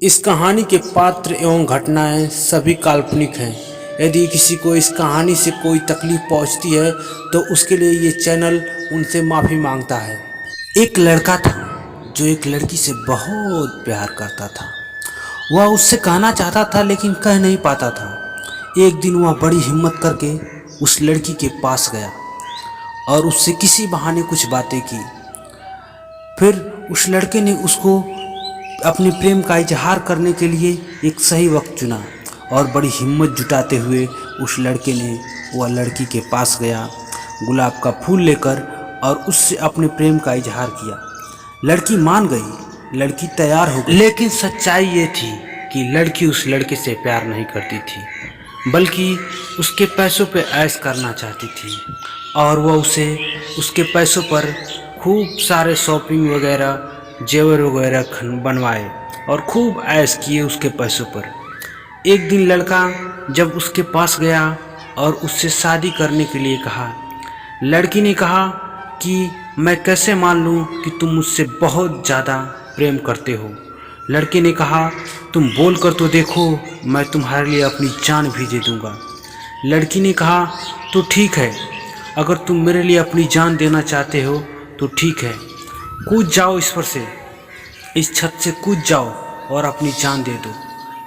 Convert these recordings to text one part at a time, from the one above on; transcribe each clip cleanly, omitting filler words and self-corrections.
इस कहानी के पात्र एवं घटनाएं सभी काल्पनिक हैं। यदि किसी को इस कहानी से कोई तकलीफ पहुंचती है तो उसके लिए ये चैनल उनसे माफ़ी मांगता है। एक लड़का था जो एक लड़की से बहुत प्यार करता था। वह उससे कहना चाहता था लेकिन कह नहीं पाता था। एक दिन वह बड़ी हिम्मत करके उस लड़की के पास गया और उससे किसी बहाने कुछ बातें की। फिर उस लड़के ने उसको अपने प्रेम का इजहार करने के लिए एक सही वक्त चुना और बड़ी हिम्मत जुटाते हुए उस लड़के ने वह लड़की के पास गया, गुलाब का फूल लेकर, और उससे अपने प्रेम का इजहार किया। लड़की मान गई, लड़की तैयार हो गई। लेकिन सच्चाई ये थी कि लड़की उस लड़के से प्यार नहीं करती थी, बल्कि उसके पैसों पे ऐश करना चाहती थी। और वह उसे उसके पैसों पर खूब सारे शॉपिंग वगैरह, जेवर वगैरह बनवाए और खूब ऐश किए उसके पैसों पर। एक दिन लड़का जब उसके पास गया और उससे शादी करने के लिए कहा, लड़की ने कहा कि मैं कैसे मान लूं कि तुम मुझसे बहुत ज़्यादा प्रेम करते हो। लड़के ने कहा, तुम बोल कर तो देखो, मैं तुम्हारे लिए अपनी जान भी दे दूंगा। लड़की ने कहा, तो ठीक है, अगर तुम मेरे लिए अपनी जान देना चाहते हो तो ठीक है, कूद जाओ इस पर से, इस छत से कूद जाओ और अपनी जान दे दो।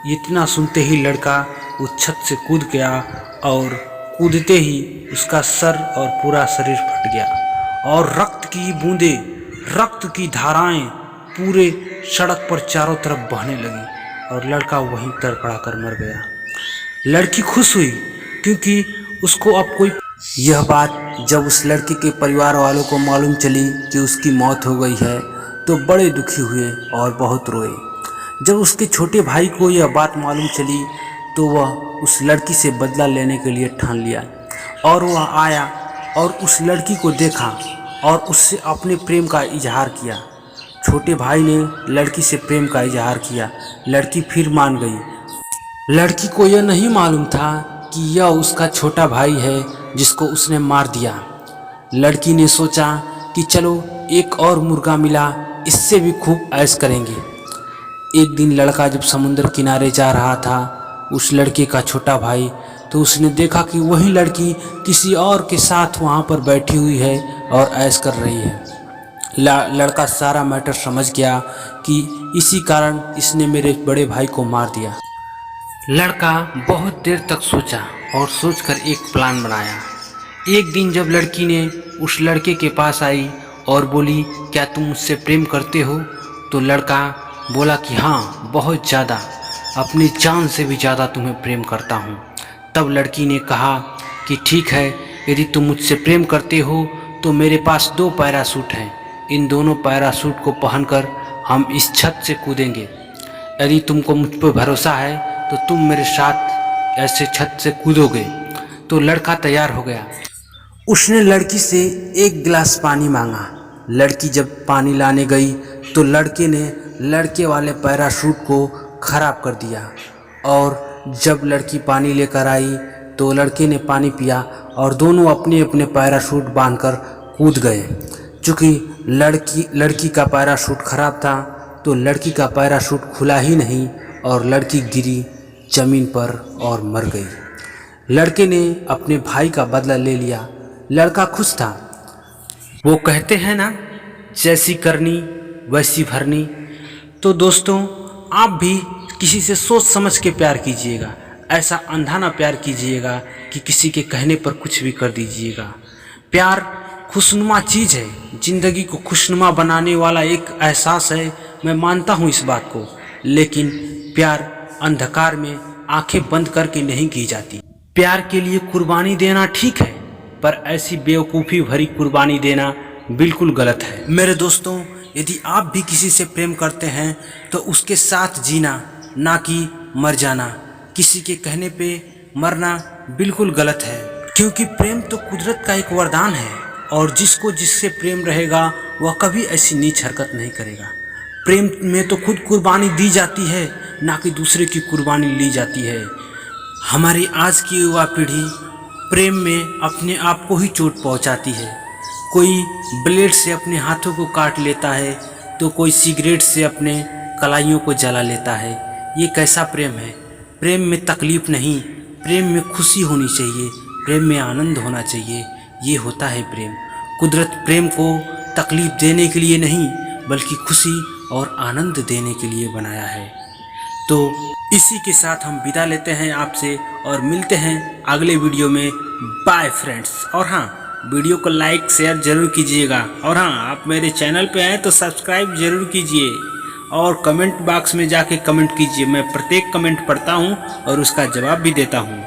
इतना सुनते ही लड़का उस छत से कूद गया और कूदते ही उसका सर और पूरा शरीर फट गया और रक्त की बूंदें, रक्त की धाराएं पूरे सड़क पर चारों तरफ बहने लगी और लड़का वहीं तड़पड़ा कर मर गया। लड़की खुश हुई क्योंकि उसको अब कोई। यह बात जब उस लड़के के परिवार वालों को मालूम चली कि उसकी मौत हो गई है तो बड़े दुखी हुए और बहुत रोए। जब उसके छोटे भाई को यह बात मालूम चली तो वह उस लड़की से बदला लेने के लिए ठान लिया और वह आया और उस लड़की को देखा और उससे अपने प्रेम का इजहार किया। छोटे भाई ने लड़की से प्रेम का इजहार किया, लड़की फिर मान गई। लड़की को यह नहीं मालूम था कि यह उसका छोटा भाई है जिसको उसने मार दिया। लड़की ने सोचा कि चलो एक और मुर्गा मिला, इससे भी खूब ऐश करेंगे। एक दिन लड़का जब समुद्र किनारे जा रहा था, उस लड़के का छोटा भाई, तो उसने देखा कि वही लड़की किसी और के साथ वहाँ पर बैठी हुई है और ऐश कर रही है। लड़का सारा मैटर समझ गया कि इसी कारण इसने मेरे बड़े भाई को मार दिया। लड़का बहुत देर तक सोचा और सोचकर एक प्लान बनाया। एक दिन जब लड़की ने उस लड़के के पास आई और बोली, क्या तुम मुझसे प्रेम करते हो? तो लड़का बोला कि हाँ, बहुत ज़्यादा, अपनी जान से भी ज़्यादा तुम्हें प्रेम करता हूँ। तब लड़की ने कहा कि ठीक है, यदि तुम मुझसे प्रेम करते हो तो मेरे पास 2 पैराशूट हैं, इन दोनों पैराशूट को पहनकर हम इस छत से कूदेंगे। यदि तुमको मुझ पर भरोसा है तो तुम मेरे साथ ऐसे छत से कूदोगे। तो लड़का तैयार हो गया। उसने लड़की से 1 गिलास पानी मांगा। लड़की जब पानी लाने गई तो लड़के ने लड़के वाले पैराशूट को खराब कर दिया और जब लड़की पानी लेकर आई तो लड़के ने पानी पिया और दोनों अपने अपने पैराशूट बांधकर कूद गए। चूँकि लड़की का पैराशूट खराब था तो लड़की का पैराशूट खुला ही नहीं और लड़की गिरी जमीन पर और मर गई। लड़के ने अपने भाई का बदला ले लिया। लड़का खुश था। वो कहते हैं ना, जैसी करनी वैसी भरनी। तो दोस्तों, आप भी किसी से सोच समझ के प्यार कीजिएगा। ऐसा अंधा ना प्यार कीजिएगा कि किसी के कहने पर कुछ भी कर दीजिएगा। प्यार खुशनुमा चीज़ है, ज़िंदगी को खुशनुमा बनाने वाला एक एहसास है। मैं मानता हूँ इस बात को, लेकिन प्यार अंधकार में आंखें बंद करके नहीं की जाती। प्यार के लिए कुर्बानी देना ठीक है, पर ऐसी बेवकूफ़ी भरी कुर्बानी देना बिल्कुल गलत है। मेरे दोस्तों, यदि आप भी किसी से प्रेम करते हैं तो उसके साथ जीना, ना कि मर जाना। किसी के कहने पे मरना बिल्कुल गलत है, क्योंकि प्रेम तो कुदरत का एक वरदान है और जिसको जिससे प्रेम रहेगा वह कभी ऐसी नीच हरकत नहीं करेगा। प्रेम में तो खुद कुर्बानी दी जाती है, ना कि दूसरे की कुर्बानी ली जाती है। हमारी आज की युवा पीढ़ी प्रेम में अपने आप को ही चोट पहुंचाती है। कोई ब्लेड से अपने हाथों को काट लेता है तो कोई सिगरेट से अपने कलाइयों को जला लेता है। ये कैसा प्रेम है। प्रेम में तकलीफ नहीं, प्रेम में खुशी होनी चाहिए, प्रेम में आनंद होना चाहिए। ये होता है प्रेम। कुदरत प्रेम को तकलीफ देने के लिए नहीं बल्कि खुशी और आनंद देने के लिए बनाया है। तो इसी के साथ हम विदा लेते हैं आपसे और मिलते हैं अगले वीडियो में। Bye friends. और हाँ, वीडियो को लाइक शेयर जरूर कीजिएगा। और हाँ, आप मेरे चैनल पे हैं तो सब्सक्राइब जरूर कीजिए और कमेंट बॉक्स में जाके कमेंट कीजिए। मैं प्रत्येक कमेंट पढ़ता हूँ और उसका जवाब भी देता हूँ।